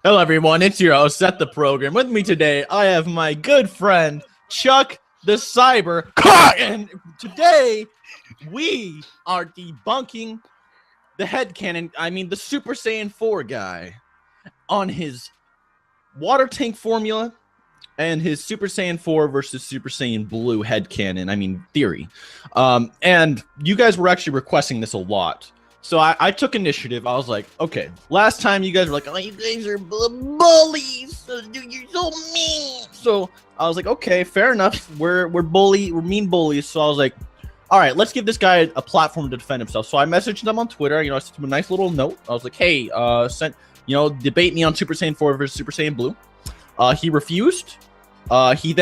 Hello, everyone. It's your host, Seth the Program. With me today, I have my good friend, Chuck the Cyber. And today, we are debunking the headcanon, the Super Saiyan 4 guy on his water tank formula and his Super Saiyan 4 versus Super Saiyan Blue headcanon, theory. And you guys were actually requesting this a lot. So I took initiative. I was like, okay, last time you guys were like, oh, you guys are bullies. You're so mean. So I was like, okay, fair enough. We're mean bullies. So I was like, all right, let's give this guy a platform to defend himself. So I messaged him on Twitter. I sent him a nice little note. I was like, hey, debate me on Super Saiyan 4 versus Super Saiyan Blue. He refused. He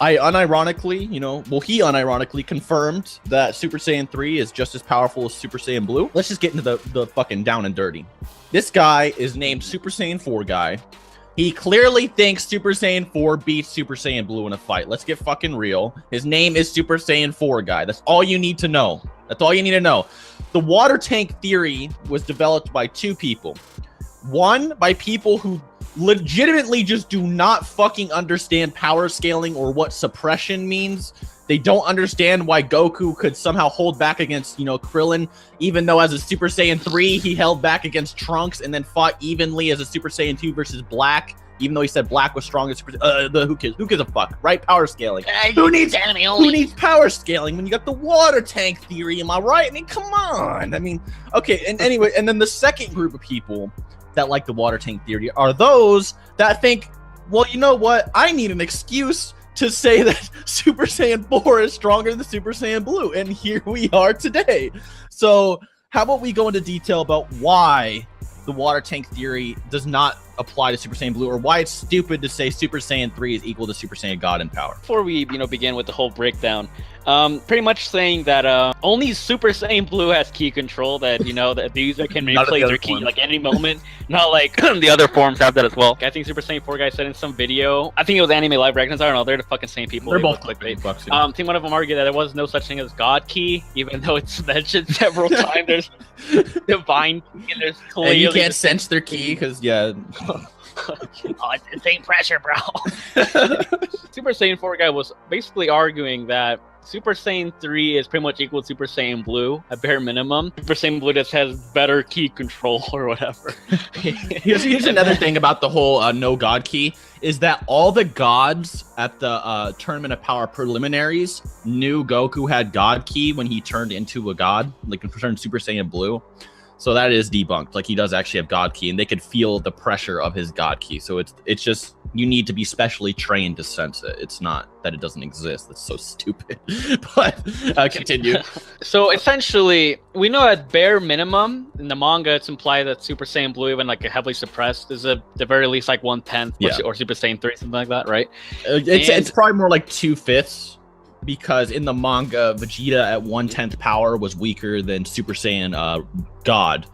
unironically confirmed that Super Saiyan 3 is just as powerful as Super Saiyan Blue. Let's just get into the fucking down and dirty. This guy is named Super Saiyan 4 guy. He clearly thinks Super Saiyan 4 beats Super Saiyan Blue in a fight. Let's get fucking real. His name is Super Saiyan 4 guy. That's all you need to know. That's all you need to know. The water tank theory was developed by two people. One, by people who legitimately just do not fucking understand power scaling or what suppression means. They don't understand why Goku could somehow hold back against, Krillin, even though as a Super Saiyan 3, he held back against Trunks and then fought evenly as a Super Saiyan 2 versus Black, even though he said Black was strong as Super who gives a fuck, right? Power scaling. Who needs power scaling when you got the water tank theory, am I right? Come on. Okay, and anyway, and then the second group of people that like the water tank theory are those that think, well, you know what? I need an excuse to say that Super Saiyan 4 is stronger than Super Saiyan Blue. And here we are today. So how about we go into detail about why the water tank theory does not apply to Super Saiyan Blue, or why it's stupid to say Super Saiyan 3 is equal to Super Saiyan God in power. Before we begin with the whole breakdown, pretty much saying that only Super Saiyan Blue has key control, that that the user can manipulate their key like any moment, not like the other forms have that as well. I think Super Saiyan 4 guy said in some video, I think it was Anime Live Reactions, I don't know, they're the fucking same people. They're both clickbait. I think one of them argued that there was no such thing as God key, even though it's mentioned several times. There's divine key, and there's clearly, and you can't sense their key because oh, it's insane pressure, bro. Super Saiyan 4 guy was basically arguing that Super Saiyan 3 is pretty much equal to Super Saiyan Blue at bare minimum. Super Saiyan Blue just has better key control or whatever. Here's another thing about the whole no god key is that all the gods at the Tournament of Power preliminaries knew Goku had god key when he turned into a god, like turned Super Saiyan Blue. So that is debunked. Like, he does actually have God Key, and they could feel the pressure of his God Key. So it's just, you need to be specially trained to sense it. It's not that it doesn't exist. That's so stupid. But continue. So essentially, we know at bare minimum in the manga, it's implied that Super Saiyan Blue, even like heavily suppressed, is at the very least like 1/10, or Super Saiyan 3, something like that, right? It's probably more like 2/5. Because in the manga, Vegeta at 1/10 power was weaker than Super Saiyan God.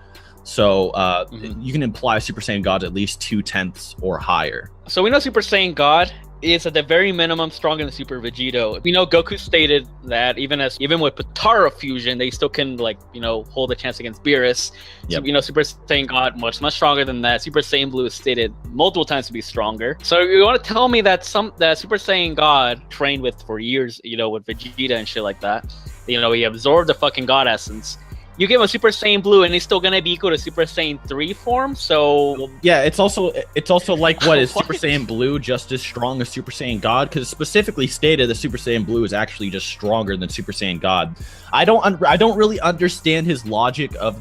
So you can imply Super Saiyan God's at least 2/10 or higher. So we know Super Saiyan God is at the very minimum stronger than Super Vegito. We know Goku stated that even with Potara fusion, they still can hold a chance against Beerus. Yep. So Super Saiyan God much stronger than that. Super Saiyan Blue is stated multiple times to be stronger. So you want to tell me that that Super Saiyan God trained with for years, with Vegeta and shit like that. He absorbed the fucking God essence. You give him a Super Saiyan Blue, and he's still gonna be equal to Super Saiyan 3 form. So yeah, it's also like, what is Super Saiyan Blue just as strong as Super Saiyan God? Because specifically stated that Super Saiyan Blue is actually just stronger than Super Saiyan God. I don't really understand his logic of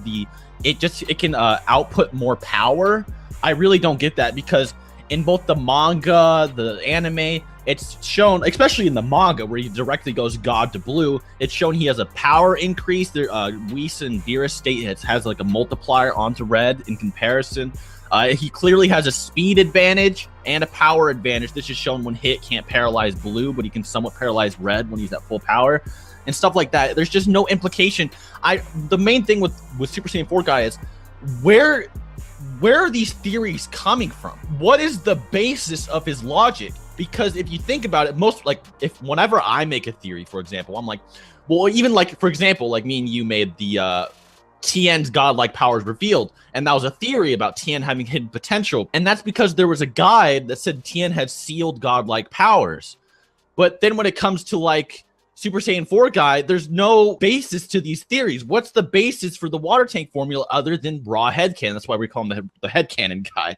it can output more power. I really don't get that, because in both the manga, the anime, it's shown, especially in the manga where he directly goes God to Blue, it's shown he has a power increase. There, Whis and Beerus state has like a multiplier onto Red in comparison. He clearly has a speed advantage and a power advantage. This is shown when hit can't paralyze Blue, but he can somewhat paralyze Red when he's at full power and stuff like that. There's just no implication. The main thing with Super Saiyan 4 guy is where are these theories coming from? What is the basis of his logic? Because if you think about it, whenever I make a theory, for example, I'm like, well, even like, for example, like me and you made the Tien's godlike powers revealed. And that was a theory about Tien having hidden potential. And that's because there was a guide that said Tien had sealed godlike powers. But then when it comes to like Super Saiyan 4 guy, there's no basis to these theories. What's the basis for the water tank formula other than raw headcanon? That's why we call him the headcanon guy.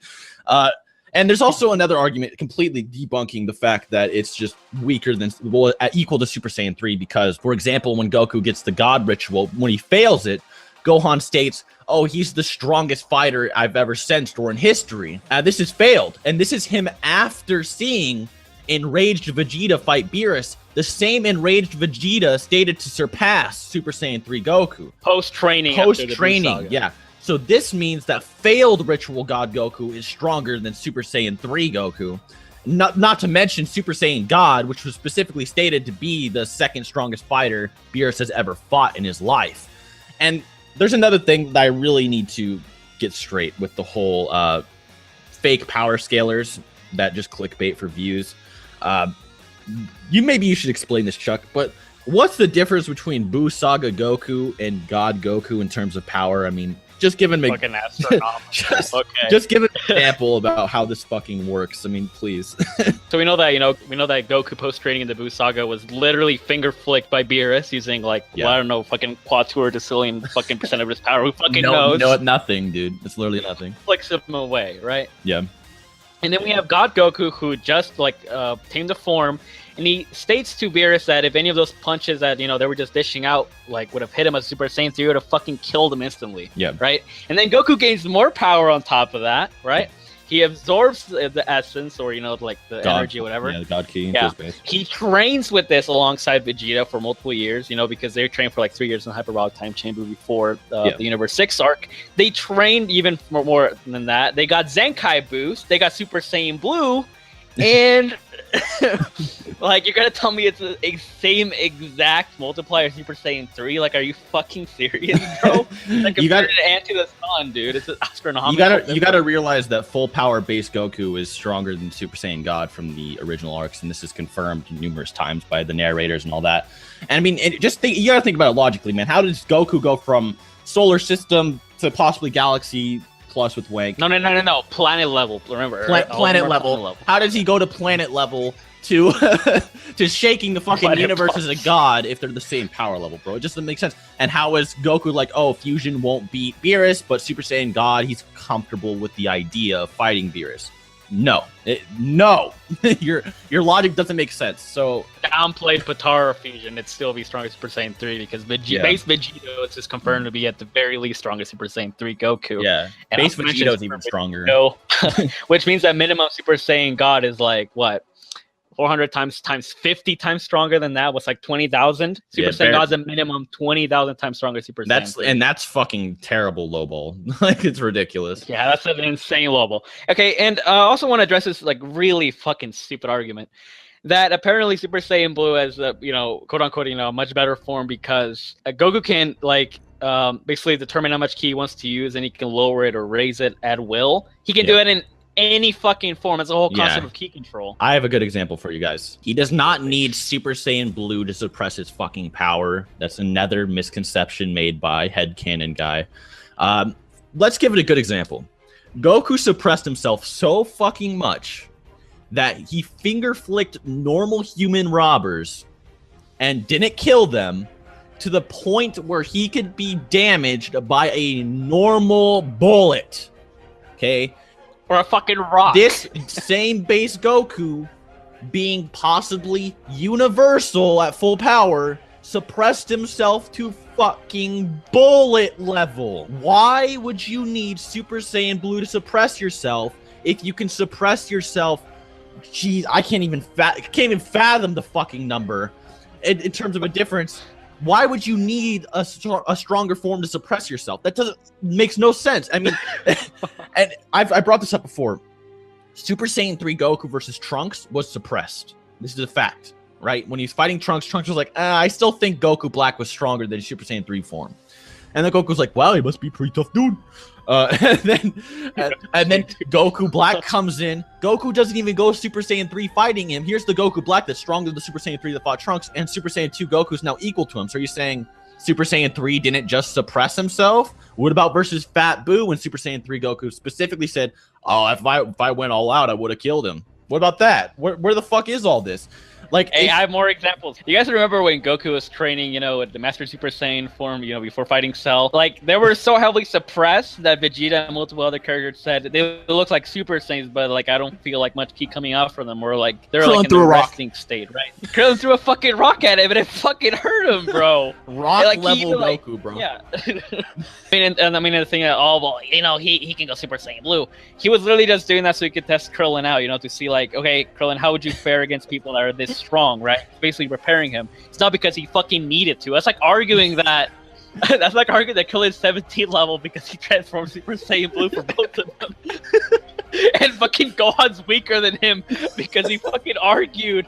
And there's also another argument completely debunking the fact that it's just weaker than, well, equal to Super Saiyan 3 because, for example, when Goku gets the God ritual, when he fails it, Gohan states, oh, he's the strongest fighter I've ever sensed or in history. This is failed. And this is him after seeing enraged Vegeta fight Beerus, the same enraged Vegeta stated to surpass Super Saiyan 3 Goku. Post-training. Yeah. So this means that failed Ritual God Goku is stronger than Super Saiyan 3 Goku. Not to mention Super Saiyan God, which was specifically stated to be the second strongest fighter Beerus has ever fought in his life. And there's another thing that I really need to get straight with the whole fake power scalers that just clickbait for views. Maybe you should explain this, Chuck, but what's the difference between Buu Saga Goku and God Goku in terms of power? I mean, just give an just give an example about how this fucking works. I mean, please. So we know that Goku post training in the Buu Saga was literally finger flicked by Beerus using I don't know, fucking quad-tour decillion fucking percent of his power. Who fucking knows? No, nothing, dude. It's literally nothing. Flicks him away, right? Yeah. And then we have God Goku, who just tamed the form, and he states to Beerus that if any of those punches that they were just dishing out would have hit him as Super Saiyan 3, would have fucking killed him instantly. Yeah. Right. And then Goku gains more power on top of that. Right. He absorbs the essence, or the God, energy, or whatever. Yeah, the God Key. Yeah. He trains with this alongside Vegeta for multiple years. Because they trained for 3 years in the Hyperbolic Time Chamber before the Universe 6 arc. They trained even more than that. They got Zenkai boost. They got Super Saiyan Blue, and you're gonna tell me it's a same exact multiplier Super Saiyan 3? Are you fucking serious, bro? You got it and to the sun, dude. It's astronomical. You gotta realize that full power base Goku is stronger than Super Saiyan God from the original arcs, and this is confirmed numerous times by the narrators and all that. And I mean, you gotta think about it logically, man. How does Goku go from solar system to possibly galaxy plus with Wank? No. Planet level. Remember, planet level. How does he go to planet level to to shaking the fucking universe as a god if they're the same power level, bro? It just doesn't make sense. And how is Goku fusion won't beat Beerus, but Super Saiyan God, he's comfortable with the idea of fighting Beerus? No. Your logic doesn't make sense. So downplayed Potara fusion, it'd still be stronger Super Saiyan 3 because base Vegeta is just confirmed to be at the very least strongest Super Saiyan 3 Goku. Yeah, and base Vegeta is even stronger. Which means that minimum Super Saiyan God is 400 times 50 times stronger than that. What's 20,000? Super Saiyan God's a minimum 20,000 times stronger Super Saiyan. And that's fucking terrible lowball. It's ridiculous. Yeah, that's an insane lowball. Okay, and I also want to address this really fucking stupid argument that apparently Super Saiyan Blue has quote unquote a much better form because Goku can basically determine how much ki he wants to use, and he can lower it or raise it at will. He can do it in any fucking form. It's a whole concept of ki control. I have a good example for you guys. He does not need Super Saiyan Blue to suppress his fucking power. That's another misconception made by headcanon guy. Let's give it a good example. Goku suppressed himself so fucking much that he finger flicked normal human robbers and didn't kill them to the point where he could be damaged by a normal bullet. Okay? Or a fucking rock. This same base Goku, being possibly universal at full power, suppressed himself to fucking bullet level. Why would you need Super Saiyan Blue to suppress yourself if you can suppress yourself? Jeez, I can't even fathom the fucking number in terms of a difference. Why would you need a stronger form to suppress yourself? That makes no sense. I mean, and I brought this up before. Super Saiyan 3 Goku versus Trunks was suppressed. This is a fact, right? When he's fighting Trunks, Trunks was like, I still think Goku Black was stronger than Super Saiyan 3 form. And then Goku's like, wow, he must be a pretty tough dude. And then Goku Black comes in. Goku doesn't even go Super Saiyan 3 fighting him. Here's the Goku Black that's stronger than the Super Saiyan 3 that fought Trunks, and Super Saiyan 2 Goku's now equal to him. So are you saying Super Saiyan 3 didn't just suppress himself? What about versus Fat Boo when Super Saiyan 3 Goku specifically said, oh, if I went all out, I would have killed him? What about that? Where the fuck is all this? Like, hey, I have more examples. You guys remember when Goku was training, you know, with the Master Super Saiyan form, you know, before fighting Cell? Like, they were so heavily suppressed that Vegeta and multiple other characters said they look like Super Saiyans, but like I don't feel like much ki coming out from them. Or like they're Krillin like in a resting state, right? Krillin threw a fucking rock at him, and it fucking hurt him, bro. Rock like, level Goku, like, bro. Yeah. I mean, the thing that well, you know, he can go Super Saiyan Blue. He was literally just doing that so he could test Krillin out, you know, to see like, okay, Krillin, how would you fare against people that are this strong, right? Basically preparing him. It's not because he fucking needed to. That's like arguing that. That's like arguing that Krillin's 17 level because he transformed Super Saiyan Blue for both of them. And fucking Gohan's weaker than him because he fucking argued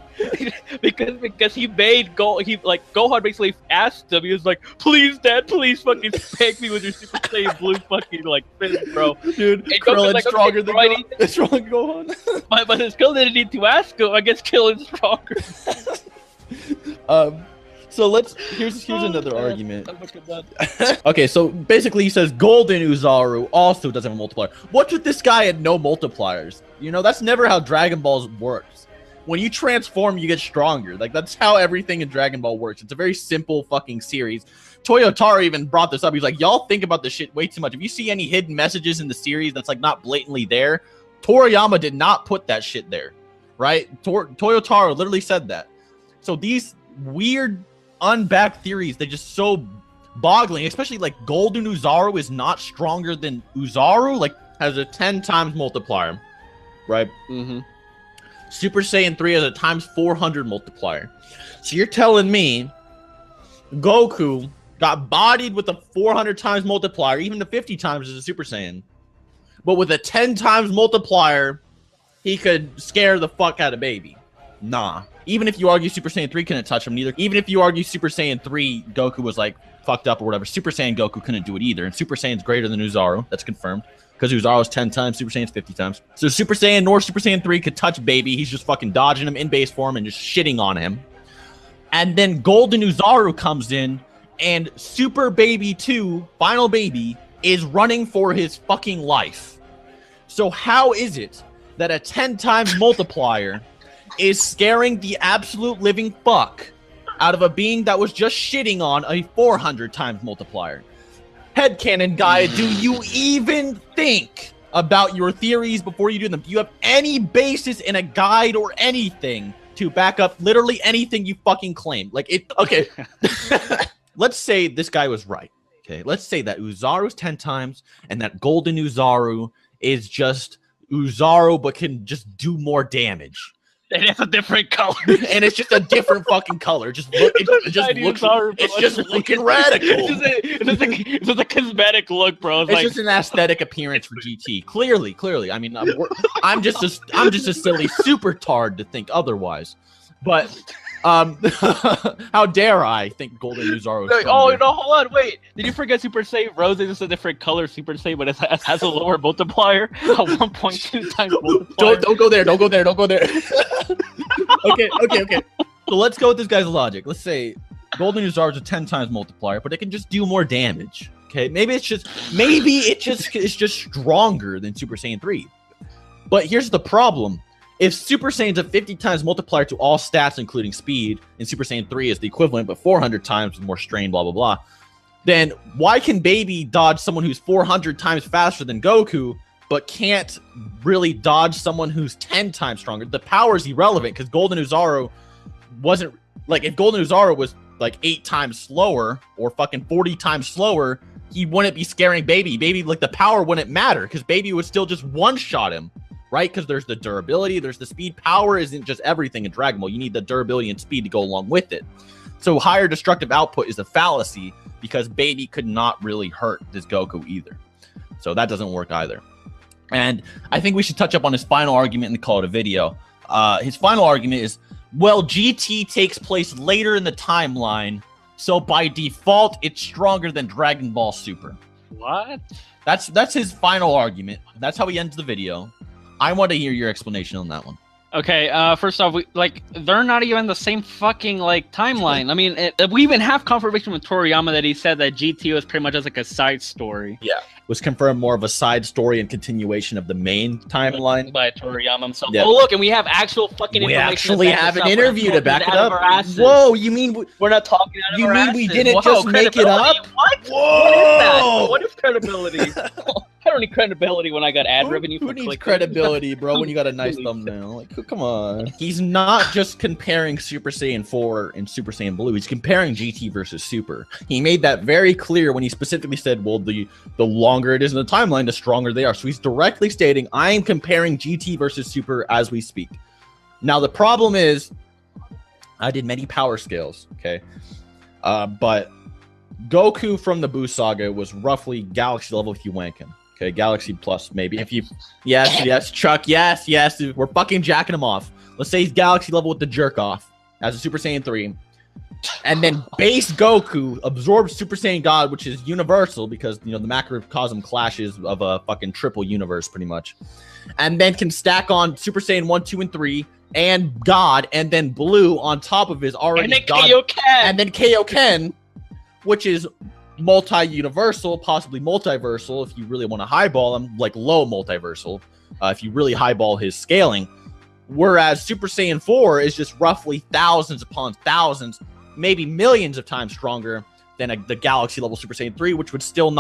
because he made Gohan basically asked him. He was like, "Please, Dad, please fucking spank me with your Super Saiyan Blue fucking like fist, bro." Dude, Krillin's like, stronger than Gohan. It's stronger than Gohan. But his Krillin didn't need to ask him. I guess Krillin's stronger. So here's another argument. Okay, so basically he says Golden Uzaru also doesn't have a multiplier. What's with this guy and no multipliers? You know, that's never how Dragon Ball works. When you transform, you get stronger. Like, that's how everything in Dragon Ball works. It's a very simple fucking series. Toyotaro even brought this up. He's like, y'all think about this shit way too much. If you see any hidden messages in the series that's like not blatantly there, Toriyama did not put that shit there, right? Toyotaro literally said that. So these weird unbacked theories, they're just so boggling, especially like Golden Uzaru is not stronger than Uzaru, like has a 10 times multiplier, right? Super Saiyan 3 has a times 400 multiplier. So you're telling me Goku got bodied with a 400 times multiplier, even the 50 times as a Super Saiyan, but with a 10 times multiplier, he could scare the fuck out of baby. Nah. Even if you argue Super Saiyan 3 couldn't touch him neither, even if you argue Super Saiyan 3 Goku was like fucked up or whatever, Super Saiyan Goku couldn't do it either. And Super Saiyan's greater than Uzaru. That's confirmed. Because Uzaru's 10 times, Super Saiyan's 50 times. So Super Saiyan nor Super Saiyan 3 could touch baby. He's just fucking dodging him in base form and just shitting on him. And then Golden Uzaru comes in and Super Baby 2, Final Baby, is running for his fucking life. So how is it that a 10 times multiplier is scaring the absolute living fuck out of a being that was just shitting on a 400 times multiplier? Headcanon guy, do you even think about your theories before you do them? Do you have any basis in a guide or anything to back up literally anything you fucking claim? Like, it, okay. Let's say this guy was right. Okay, let's say that Uzaru's 10 times and that Golden Uzaru is just Uzaru but can just do more damage. And it's a different color. And it's just a different fucking color. Just look, it's just looking radical. It's just a cosmetic look, bro. It's just an aesthetic appearance for GT. Clearly. I mean, I'm just a silly super tard to think otherwise. But how dare I think Golden Uzaru? Oh no! Hold on, wait. Did you forget Super Saiyan Rose is just a different color Super Saiyan, but it has a lower multiplier, a 1.2 times multiplier. Don't go there. Okay. So let's go with this guy's logic. Let's say Golden Uzaru is a 10 times multiplier, but it can just do more damage. Okay, maybe it's just stronger than Super Saiyan 3. But here's the problem. If Super Saiyan's a 50 times multiplier to all stats, including speed, and Super Saiyan 3 is the equivalent, but 400 times with more strain, blah, blah, blah, then why can Baby dodge someone who's 400 times faster than Goku, but can't really dodge someone who's 10 times stronger? The power is irrelevant, because Golden Uzaru wasn't... Like, if Golden Uzaru was, like, 8 times slower, or fucking 40 times slower, he wouldn't be scaring Baby. Baby, like, the power wouldn't matter, because Baby would still just one-shot him. Right? Because there's the durability, there's the speed. Power isn't just everything in Dragon Ball. You need the durability and speed to go along with it. So higher destructive output is a fallacy because Baby could not really hurt this Goku either. So that doesn't work either. And I think we should touch up on his final argument and call it a video. His final argument is, well, GT takes place later in the timeline, so by default, it's stronger than Dragon Ball Super. What? That's his final argument. That's how he ends the video. I want to hear your explanation on that one. Okay, first off, they're not even the same fucking timeline. I mean, we even have confirmation with Toriyama that he said that GT was pretty much just like a side story. Yeah, was confirmed more of a side story and continuation of the main timeline by Toriyama himself. Yeah. Oh look, and we have actual fucking we information. actually have an interview to back it out of up. our asses. Whoa, you mean we're not talking out of you our mean asses. we didn't Whoa, just make it up? What? Whoa! What is that? What is credibility? I don't need credibility when I got ad revenue. Who needs credibility, bro, when you got a nice thumbnail? Like, come on. He's not just comparing Super Saiyan 4 and Super Saiyan Blue. He's comparing GT versus Super. He made that very clear when he specifically said, well, the longer it is in the timeline, the stronger they are. So he's directly stating, I am comparing GT versus Super as we speak. Now, the problem is, I did many power scales, okay? But Goku from the Buu Saga was roughly Galaxy level if you wank him. Okay, Galaxy Plus, maybe. If you... Yes, Chuck, yes. We're fucking jacking him off. Let's say he's Galaxy level with the jerk off as a Super Saiyan 3. And then base Goku absorbs Super Saiyan God, which is universal because, you know, the macrocosm clashes of a fucking triple universe, pretty much. And then can stack on Super Saiyan 1, 2, and 3, and God, and then Blue on top of his already and then God. Kaioken! And then Kaioken, which is multi-universal, possibly multiversal if you really want to highball him, like low multiversal, if you really highball his scaling. Whereas Super Saiyan 4 is just roughly thousands upon thousands, maybe millions of times stronger than the Galaxy level Super Saiyan 3, which would still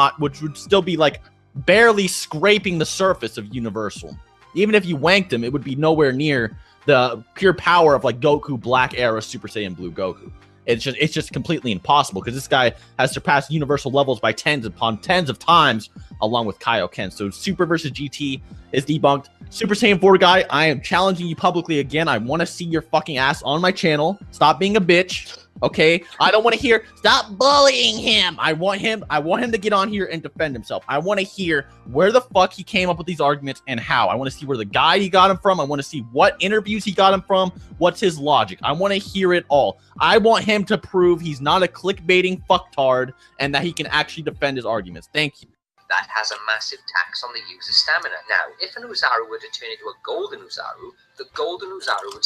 be like barely scraping the surface of universal. Even if you wanked him, it would be nowhere near the pure power of like Goku Black Era Super Saiyan Blue Goku. It's just completely impossible because this guy has surpassed universal levels by tens upon tens of times along with Kaioken. So Super versus GT is debunked. Super Saiyan 4 guy, I am challenging you publicly again. I want to see your fucking ass on my channel. Stop being a bitch. Okay, I don't want to hear stop bullying him. I want him to get on here and defend himself. I want to hear where the fuck he came up with these arguments and how. I want to see where the guy he got him from. I want to see what interviews he got him from. What's his logic? I want to hear it all. I want him to prove he's not a clickbaiting fucktard and that he can actually defend his arguments. Thank you. That has a massive tax on the user's stamina. Now, if an Uzaru were to turn into a golden Uzaru, the golden Uzaru would